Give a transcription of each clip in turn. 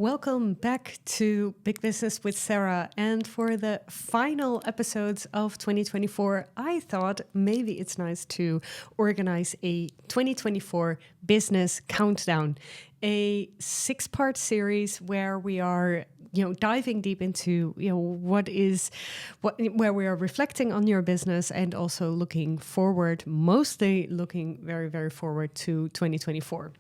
Welcome back to Big Business with Sarah. And for the final episodes of 2024, I thought maybe it's nice to organize a 2024 business countdown, a 6-part series where we are diving deep into where we are reflecting on your business and also looking forward, mostly looking very, very forward to 2024.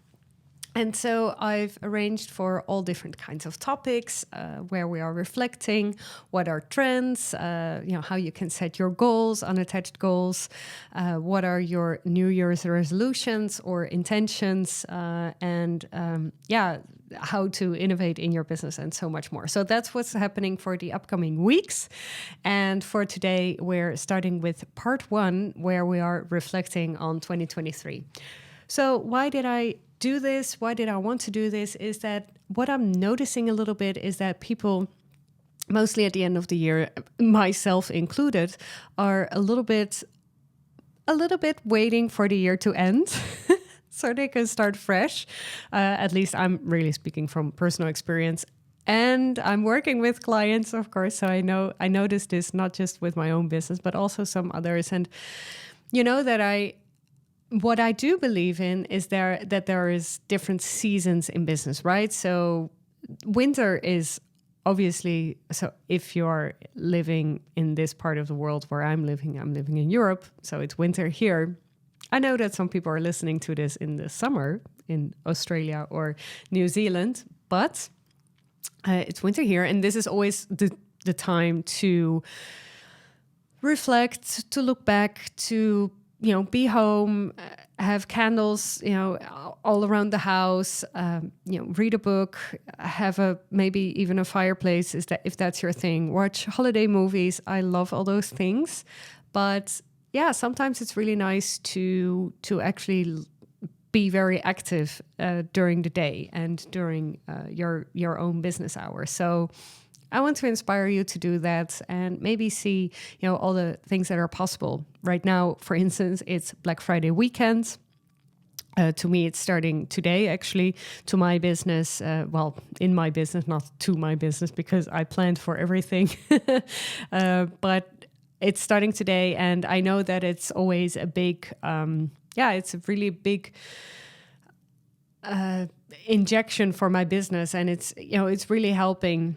And so I've arranged for all different kinds of topics where we are reflecting what are trends, how you can set your goals, unattached goals, what are your New Year's resolutions or intentions, and how to innovate in your business and so much more. So that's what's happening for the upcoming weeks. And for today, we're starting with part 1, where we are reflecting on 2023. So why did I do this? Why did I want to do this? Is that what I'm noticing a little bit is that people, mostly at the end of the year, myself included, are a little bit waiting for the year to end so they can start fresh. At least I'm really speaking from personal experience. And I'm working with clients, of course, so I notice this not just with my own business, but also some others. And what I do believe in is that there is different seasons in business, right? So winter is obviously, so if you're living in this part of the world where I'm living in Europe, so it's winter here. I know that some people are listening to this in the summer in Australia or New Zealand, but it's winter here. And this is always the time to reflect, to look back, to be home, have candles, all around the house, read a book, have maybe even a fireplace, if that's your thing. Watch holiday movies. I love all those things. But yeah, sometimes it's really nice to actually be very active during the day and during your own business hours. So I want to inspire you to do that and maybe see, all the things that are possible. Right now, for instance, it's Black Friday weekend. To me, it's starting today, actually, to my business. In my business, not to my business, because I planned for everything. But it's starting today, and I know that it's always a big, it's a really big injection for my business, and it's really helping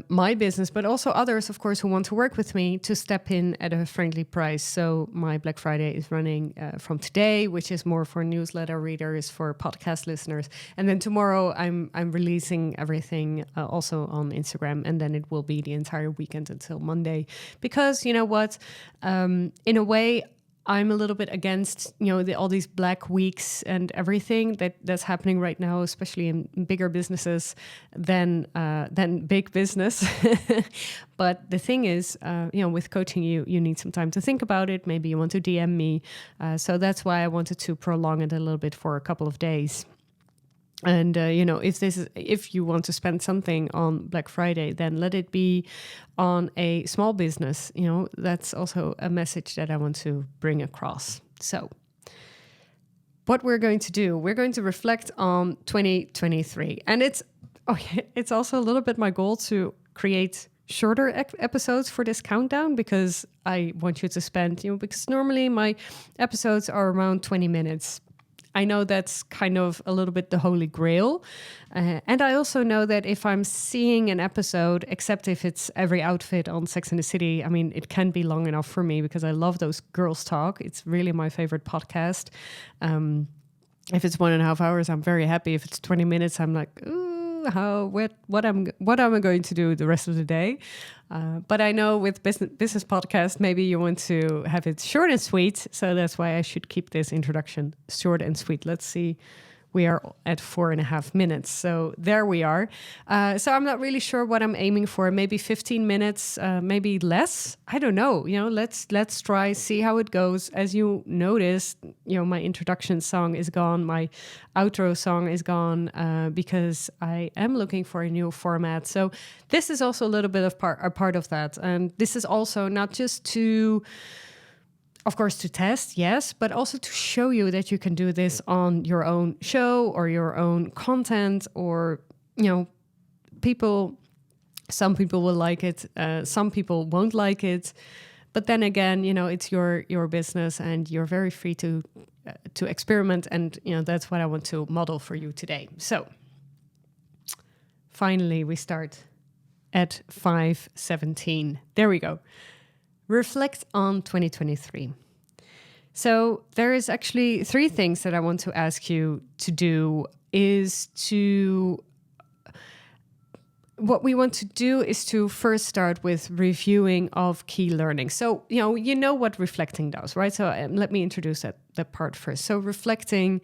my business, but also others, of course, who want to work with me to step in at a friendly price. So my Black Friday is running from today, which is more for newsletter readers, for podcast listeners. And then tomorrow I'm releasing everything also on Instagram. And then it will be the entire weekend until Monday. Because you know what? In a way, I'm a little bit against, all these black weeks and everything that's happening right now, especially in bigger businesses than big business. But the thing is, with coaching, you need some time to think about it. Maybe you want to DM me. So that's why I wanted to prolong it a little bit for a couple of days. And, if you want to spend something on Black Friday, then let it be on a small business. That's also a message that I want to bring across. So what we're going to do, we're going to reflect on 2023. And it's also a little bit my goal to create shorter episodes for this countdown, because I want you to spend, because normally my episodes are around 20 minutes. I know that's kind of a little bit the holy grail. And I also know that if I'm seeing an episode, except if it's Every Outfit on Sex and the City, I mean, it can be long enough for me because I love those girls talk. It's really my favorite podcast. If it's 1.5 hours, I'm very happy. If it's 20 minutes, I'm like, ooh, what am I going to do the rest of the day? But I know with business podcast, maybe you want to have it short and sweet. So that's why I should keep this introduction short and sweet. Let's see. We are at 4.5 minutes. So there we are. So I'm not really sure what I'm aiming for. Maybe 15 minutes, maybe less. I don't know. Let's try, see how it goes. As you noticed, my introduction song is gone. My outro song is gone because I am looking for a new format. So this is also a little bit of a part of that. And this is also not just to Of course, to test, yes, but also to show you that you can do this on your own show or your own content or people, some people will like it, some people won't like it. But then again, it's your business, and you're very free to experiment. And that's what I want to model for you today. So finally, we start at 5:17. There we go. Reflect on 2023. So there is actually 3 things that I want to ask you to do. What we want to do is to first start with reviewing of key learning. So, you know what reflecting does, right? So let me introduce that part first. So reflecting,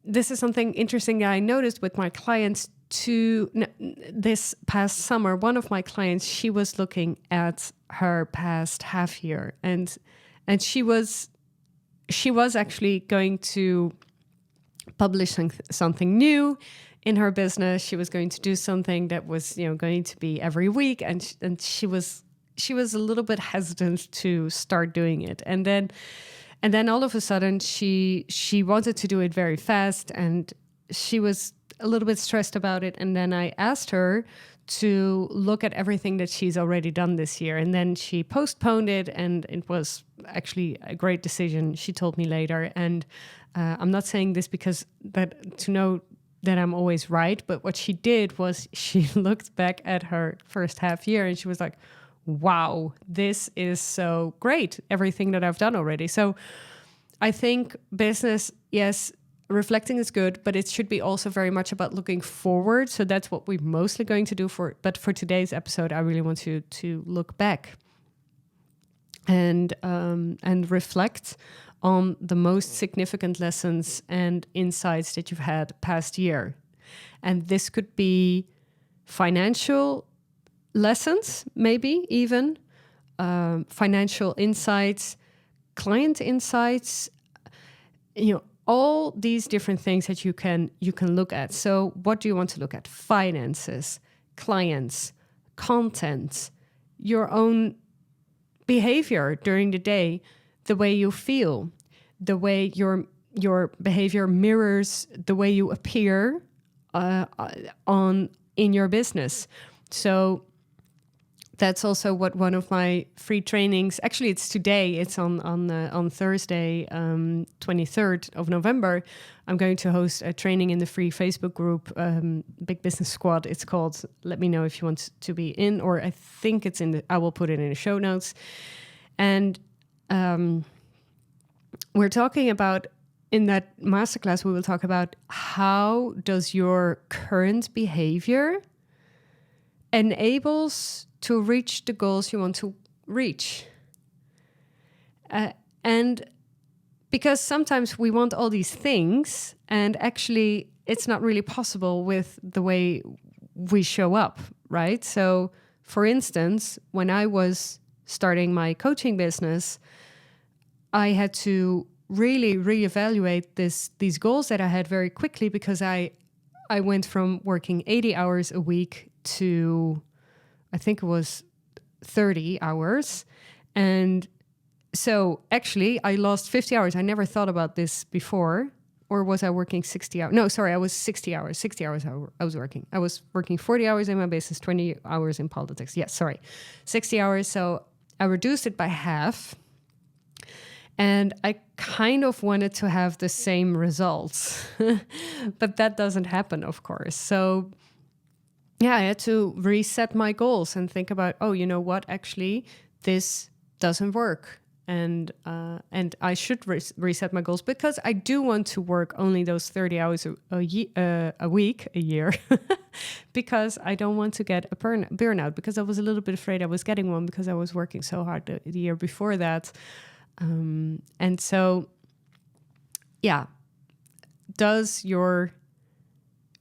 this is something interesting that I noticed with my clients this past summer. One of my clients, she was looking at her past half year, and she was actually going to publish something new in her business. She was going to do something that was, going to be every week, and she was a little bit hesitant to start doing it. And then all of a sudden, she wanted to do it very fast, and she was a little bit stressed about it. And then I asked her to look at everything that she's already done this year, and then she postponed it, and it was actually a great decision, she told me later. And I'm not saying this because to know that I'm always right, but what she did was she looked back at her first half year, and she was like, wow, this is so great, everything that I've done already. So I think business, yes, reflecting is good, but it should be also very much about looking forward. So that's what we're mostly going to do but for today's episode, I really want you to look back and reflect on the most significant lessons and insights that you've had past year. And this could be financial lessons, maybe even financial insights, client insights, all these different things that you can look at. So what do you want to look at? Finances, clients, content, your own behavior during the day, the way you feel, the way your behavior mirrors the way you appear in your business. So that's also what one of my free trainings, actually it's today, it's on Thursday, 23rd of November. I'm going to host a training in the free Facebook group, Big Business Squad, it's called. Let me know if you want to be in, or I think I will put it in the show notes. And we're talking about, in that masterclass, we will talk about how does your current behavior enables to reach the goals you want to reach. And because sometimes we want all these things, and actually it's not really possible with the way we show up, right? So for instance, when I was starting my coaching business, I had to really reevaluate these goals that I had very quickly, because I went from working 80 hours a week to, I think it was 30 hours. And so actually I lost 50 hours. I never thought about this before. Or was I working 60 hours? No, sorry, I was 60 hours. 60 hours I was working. I was working 40 hours in my business, 20 hours in politics. Yes, sorry. 60 hours. So I reduced it by half. And I kind of wanted to have the same results. But that doesn't happen, of course. So yeah, I had to reset my goals and think about, oh, you know what? Actually, this doesn't work. And I should reset my goals, because I do want to work only those 30 hours a week, a year, because I don't want to get a burnout, because I was a little bit afraid I was getting one because I was working so hard the year before that. And so, yeah, does your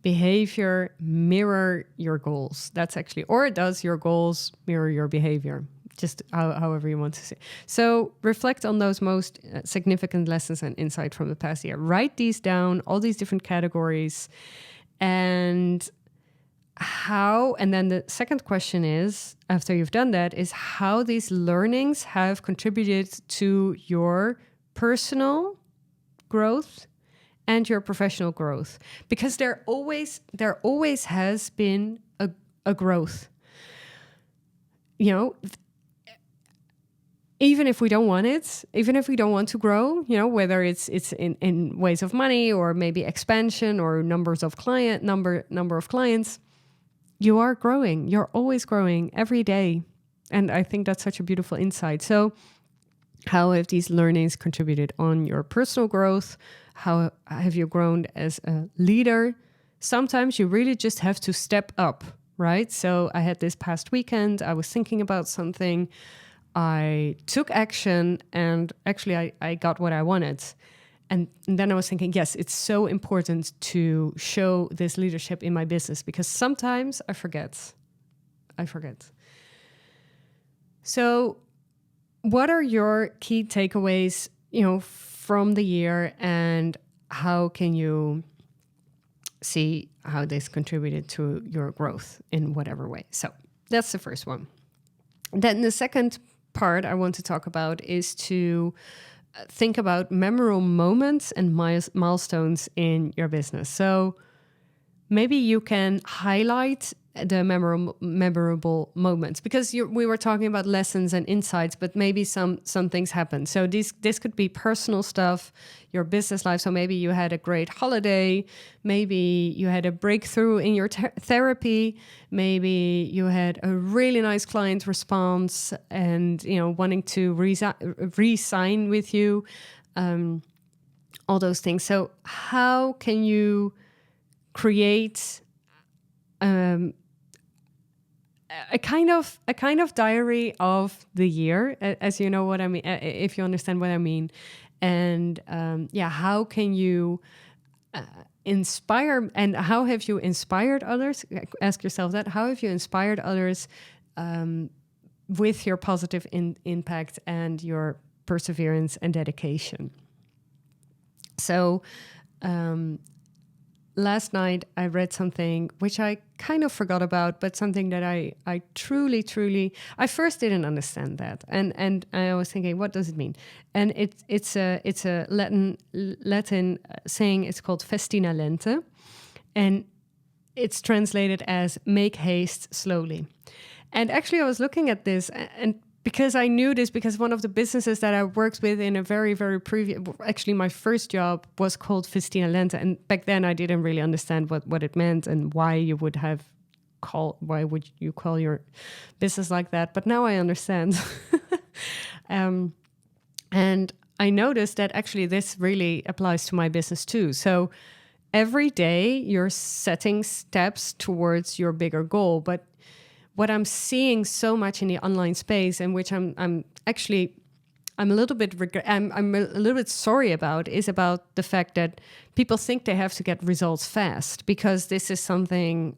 behavior mirror your goals? That's actually, or does your goals mirror your behavior? Just however you want to say. So reflect on those most significant lessons and insight from the past year. Write these down, all these different categories, and then the second question is, after you've done that, is how these learnings have contributed to your personal growth and your professional growth, because there always has been a growth. You know, even if we don't want it, even if we don't want to grow, you know, whether it's in ways of money or maybe expansion or number of clients, you are growing. You're always growing every day. And I think that's such a beautiful insight. So how have these learnings contributed on your personal growth? How have you grown as a leader? Sometimes you really just have to step up, right? So I had this past weekend, I was thinking about something, I took action, and actually I got what I wanted. And then I was thinking, yes, it's so important to show this leadership in my business, because sometimes I forget. So what are your key takeaways, you know, from the year, and how can you see how this contributed to your growth in whatever way? So that's the first one. Then the second part I want to talk about is to think about memorable moments and milestones in your business. So maybe you can highlight the memorable moments, because we were talking about lessons and insights, but maybe some things happen. So this could be personal stuff, your business life. So maybe you had a great holiday, maybe you had a breakthrough in your therapy, maybe you had a really nice client response and, you know, wanting to re-sign with you, all those things. So how can you create a kind of diary of the year, as you know what I mean, if you understand what I mean, and how can you inspire, and how have you inspired others? Ask yourself that. How have you inspired others with your positive impact and your perseverance and dedication? So last night I read something which I kind of forgot about, but something that I truly, I first didn't understand that, and I was thinking, what does it mean? And it's a Latin saying. It's called Festina lente, and it's translated as make haste slowly. And actually, I was looking at this, and because I knew this, because one of the businesses that I worked with in a very, very previous, actually my first job was called Festina lente. And back then I didn't really understand what it meant and why you would call your business like that. But now I understand. And I noticed that actually this really applies to my business too. So every day you're setting steps towards your bigger goal. But what I'm seeing so much in the online space, and which I'm a little bit sorry about, is about the fact that people think they have to get results fast, because this is something,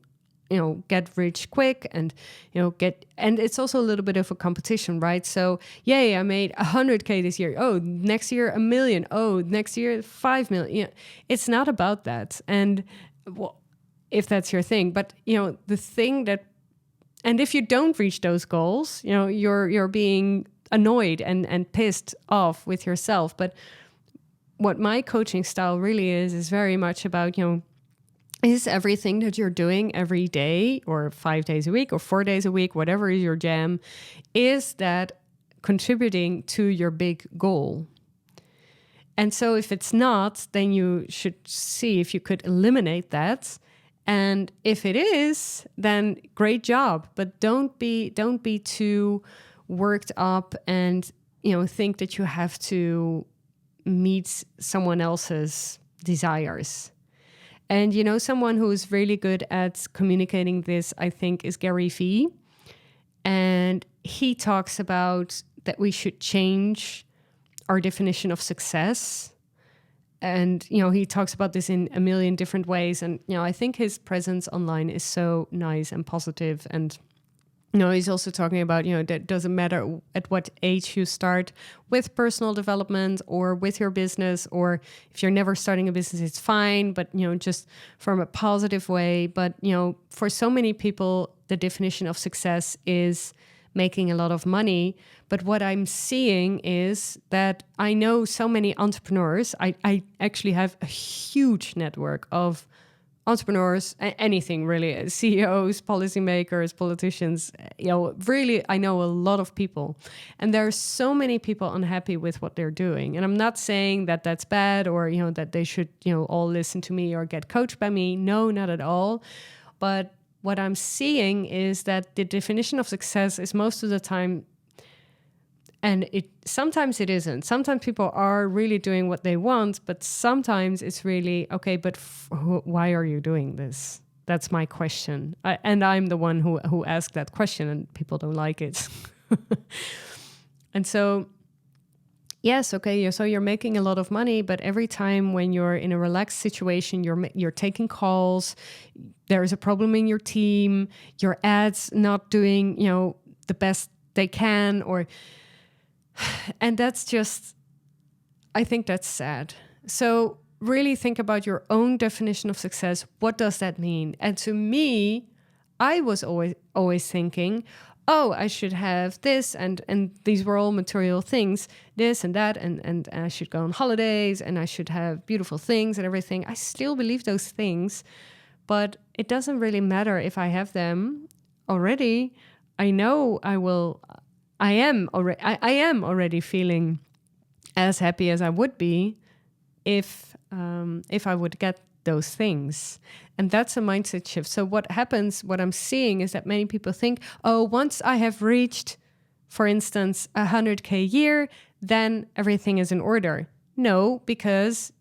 you know, get rich quick, and and it's also a little bit of a competition, right? So yay, I made 100K this year. Oh, next year 1 million. Oh, next year 5 million. You know, it's not about that. And if that's your thing, but the thing that, and if you don't reach those goals, you're being annoyed and pissed off with yourself. But what my coaching style really is very much about, is everything that you're doing every day or 5 days a week or 4 days a week, whatever is your jam, is that contributing to your big goal? And so if it's not, then you should see if you could eliminate that. And if it is, then great job. But don't be too worked up and think that you have to meet someone else's desires. And someone who is really good at communicating this, I think, is Gary Vee. And he talks about that we should change our definition of success. And, he talks about this in a million different ways. And, I think his presence online is so nice and positive. And, he's also talking about, that doesn't matter at what age you start with personal development or with your business, or if you're never starting a business, it's fine. But, just from a positive way. But, for so many people, the definition of success is making a lot of money. But what I'm seeing is that I know so many entrepreneurs. I actually have a huge network of entrepreneurs, anything really, CEOs, policymakers, politicians, really, I know a lot of people. And there are so many people unhappy with what they're doing. And I'm not saying that that's bad or, that they should, all listen to me or get coached by me. No, not at all. But what I'm seeing is that the definition of success is most of the time, and sometimes it isn't. Sometimes people are really doing what they want, but sometimes it's really, okay, but why are you doing this? That's my question. And I'm the one who asked that question, and people don't like it. And so, yes, okay, so you're making a lot of money, but every time when you're in a relaxed situation, you're taking calls, there is a problem in your team, your ads not doing, the best they can, and that's just, I think that's sad. So really think about your own definition of success. What does that mean? And to me, I was always thinking, oh, I should have this, and these were all material things, this and that, and I should go on holidays, and I should have beautiful things and everything. I still believe those things, but it doesn't really matter if I have them already. I know I am already feeling as happy as I would be if I would get those things. And that's a mindset shift. So what happens, what I'm seeing is that many people think, oh, once I have reached, for instance, 100K a year, then everything is in order. No, because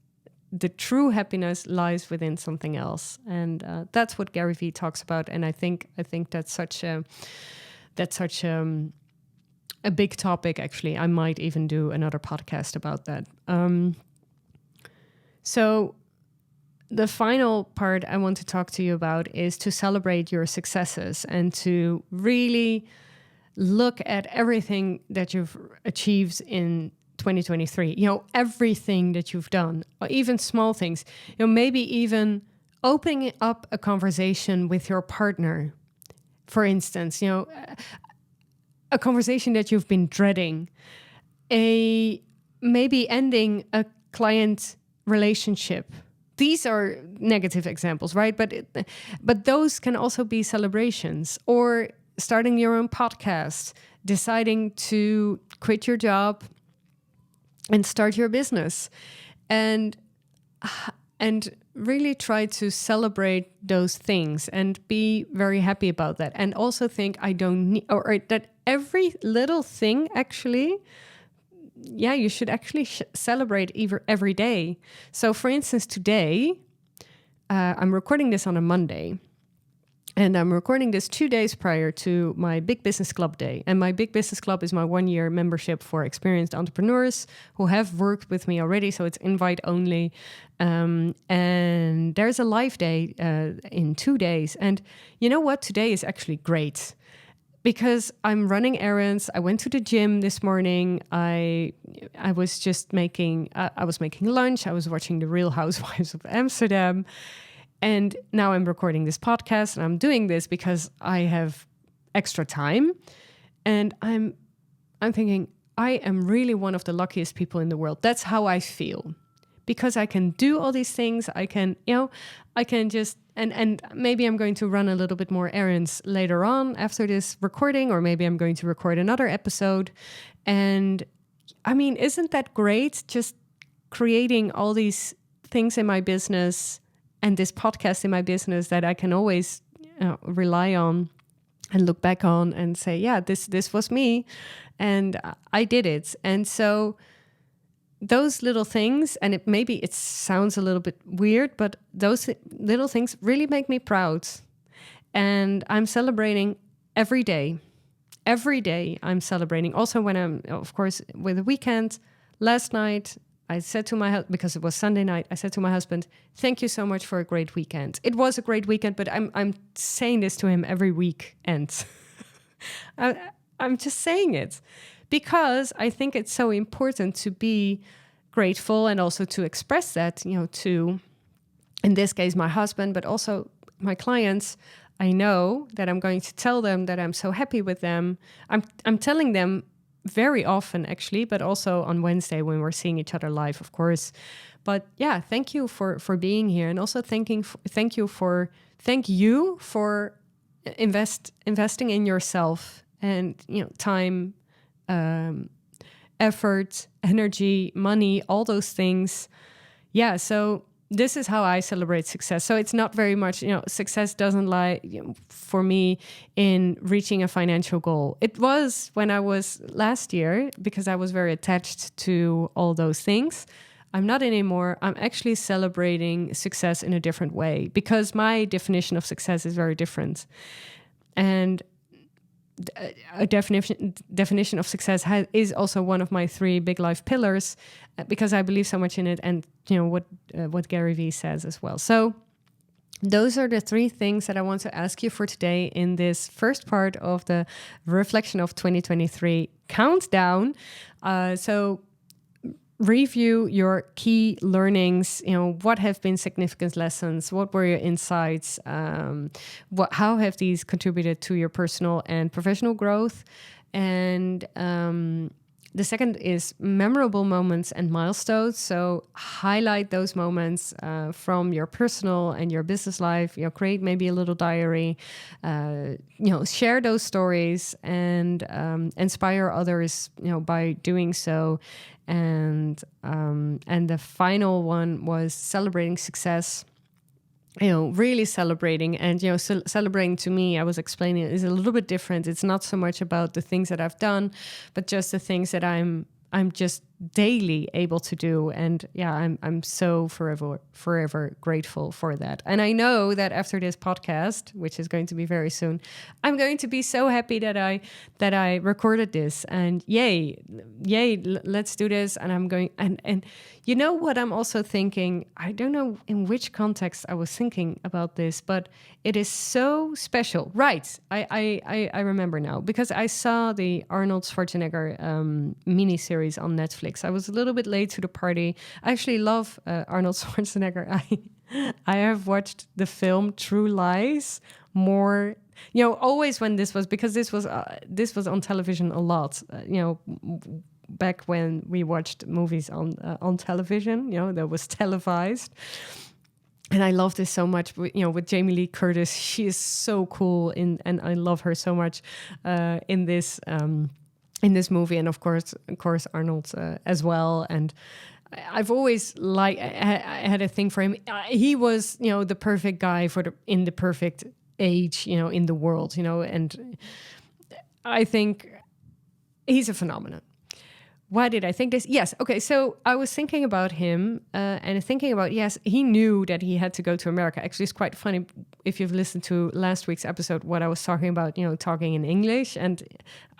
the true happiness lies within something else. And that's what Gary Vee talks about. And I think that's such a big topic, actually. I might even do another podcast about that. So the final part I want to talk to you about is to celebrate your successes and to really look at everything that you've achieved in 2023. Everything that you've done, or even small things. Maybe even opening up a conversation with your partner, for instance. A conversation that you've been dreading, maybe ending a client relationship. These are negative examples, right? But those can also be celebrations. Or starting your own podcast, deciding to quit your job and start your business, and really try to celebrate those things and be very happy about that. And also think I don't need, or that every little thing actually, you should actually celebrate every day. So for instance, today, I'm recording this on a Monday, and I'm recording this 2 days prior to my Big Business Club day. And my Big Business Club is my 1-year membership for experienced entrepreneurs who have worked with me already. So it's invite only. And there's a live day in 2 days. And you know what? Today is actually great because I'm running errands. I went to the gym this morning. I was just making lunch. I was watching The Real Housewives of Amsterdam. And now I'm recording this podcast, and I'm doing this because I have extra time. And I'm thinking, I am really one of the luckiest people in the world. That's how I feel. Because I can do all these things. I can just, and maybe I'm going to run a little bit more errands later on after this recording, or maybe I'm going to record another episode. And I mean, isn't that great? Just creating all these things in my business and this podcast in my business that I can always rely on and look back on and say, yeah, this was me and I did it. And so those little things, and it sounds a little bit weird, but those little things really make me proud. And I'm celebrating every day. Every day I'm celebrating. Also when I'm, of course, with the weekend. Last night, I said to my husband, because it was Sunday night, I said to my husband, thank you so much for a great weekend. It was a great weekend, but I'm saying this to him every weekend. I'm just saying it because I think it's so important to be grateful and also to express that, to, in this case, my husband, but also my clients. I know that I'm going to tell them that I'm so happy with them. I'm telling them very often, actually, but also on Wednesday when we're seeing each other live, of course. But yeah, thank you for being here, and also thank you for investing in yourself, and time, effort, energy, money, all those things. Yeah, so this is how I celebrate success. So it's not very much, success doesn't lie, for me, in reaching a financial goal. It was when I was last year, because I was very attached to all those things. I'm not anymore. I'm actually celebrating success in a different way, because my definition of success is very different. And a definition of success is also one of my 3 big life pillars, because I believe so much in it, and what Gary Vee says as well. So those are the 3 things that I want to ask you for today in this first part of the Reflection of 2023 countdown. So review your key learnings. What have been significant lessons? What were your insights? How have these contributed to your personal and professional growth? And the second is memorable moments and milestones. So highlight those moments from your personal and your business life. Create maybe a little diary. Share those stories and inspire others. By doing so. And the final one was celebrating success. Really celebrating, and celebrating to me, I was explaining, is a little bit different. It's not so much about the things that I've done, but just the things that I'm just daily able to do. And yeah, I'm so forever grateful for that. And I know that after this podcast, which is going to be very soon, I'm going to be so happy that I recorded this, and yay, let's do this. And I'm going, and you know what I'm also thinking, I don't know in which context I was thinking about this, but it is so special. Right. I remember now, because I saw the Arnold Schwarzenegger miniseries on Netflix. I was a little bit late to the party. I actually love Arnold Schwarzenegger. I have watched the film True Lies more, always when this was, because this was on television a lot, back when we watched movies on television, that was televised. And I love this so much, with Jamie Lee Curtis. She is so cool, and I love her so much in this movie, and of course Arnold as well. And I've always I had a thing for him. He was, the perfect guy in the perfect age, in the world, and I think he's a phenomenon. Why did I think this? Yes. Okay. So I was thinking about him and thinking about, yes, he knew that he had to go to America. Actually, it's quite funny if you've listened to last week's episode, what I was talking about, talking in English. And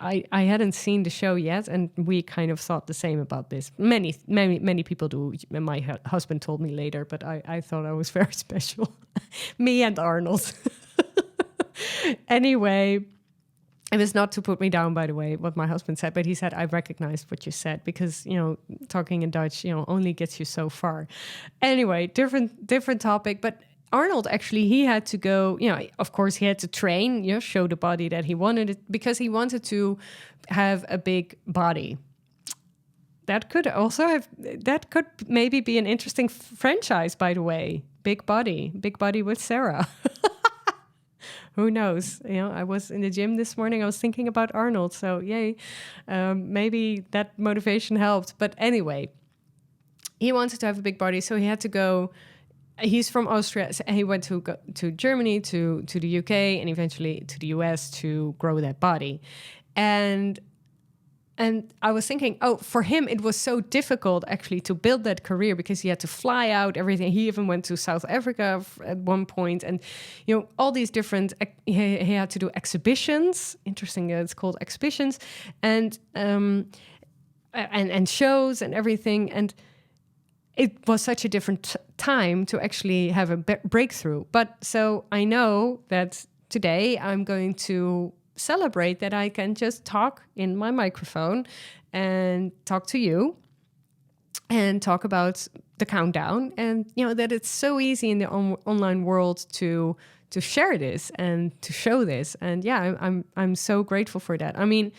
I hadn't seen the show yet. And we kind of thought the same about this. Many people do. My husband told me later, but I thought I was very special. Me and Arnold. Anyway. It was not to put me down, by the way, what my husband said, but he said, I recognized what you said, because, talking in Dutch, only gets you so far. Anyway, different topic. But Arnold, actually, he had to go, of course, he had to train, show the body that he wanted, because he wanted to have a big body. That could maybe be an interesting franchise, by the way. Big Body with Sarah. Who knows? I was in the gym this morning. I was thinking about Arnold. So yay. Maybe that motivation helped. But anyway, he wanted to have a big body. So he had to go. He's from Austria. So he went to Germany, to the UK, and eventually to the US to grow that body. And I was thinking, for him, it was so difficult, actually, to build that career, because he had to fly out, everything. He even went to South Africa at one point. And, all these different, he had to do exhibitions. Interesting, it's called exhibitions. And shows and everything. And it was such a different time to actually have a breakthrough. But so I know that today I'm going to celebrate that I can just talk in my microphone and talk to you and talk about the countdown, and that it's so easy in the online world to share this and to show this. And yeah, I'm so grateful for that. I mean,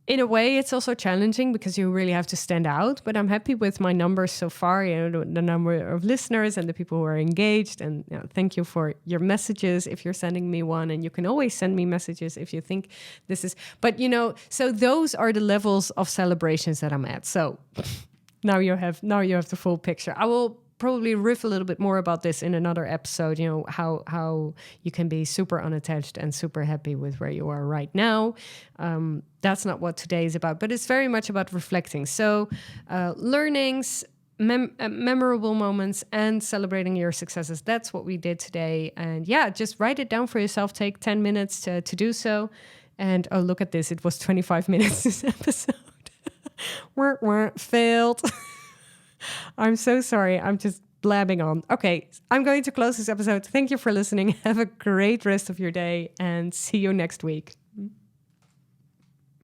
in a way, it's also challenging because you really have to stand out, but I'm happy with my numbers so far, the number of listeners and the people who are engaged. And thank you for your messages if you're sending me one. And you can always send me messages if you think this is, but so those are the levels of celebrations that I'm at. So now you have the full picture. I will probably riff a little bit more about this in another episode, how you can be super unattached and super happy with where you are right now. That's not what today is about, but it's very much about reflecting. So learnings, memorable moments, and celebrating your successes. That's what we did today. And yeah, just write it down for yourself. Take 10 minutes to do so. And oh, look at this. It was 25 minutes this episode. Failed. I'm so sorry. I'm just blabbing on. Okay, I'm going to close this episode. Thank you for listening. Have a great rest of your day and see you next week.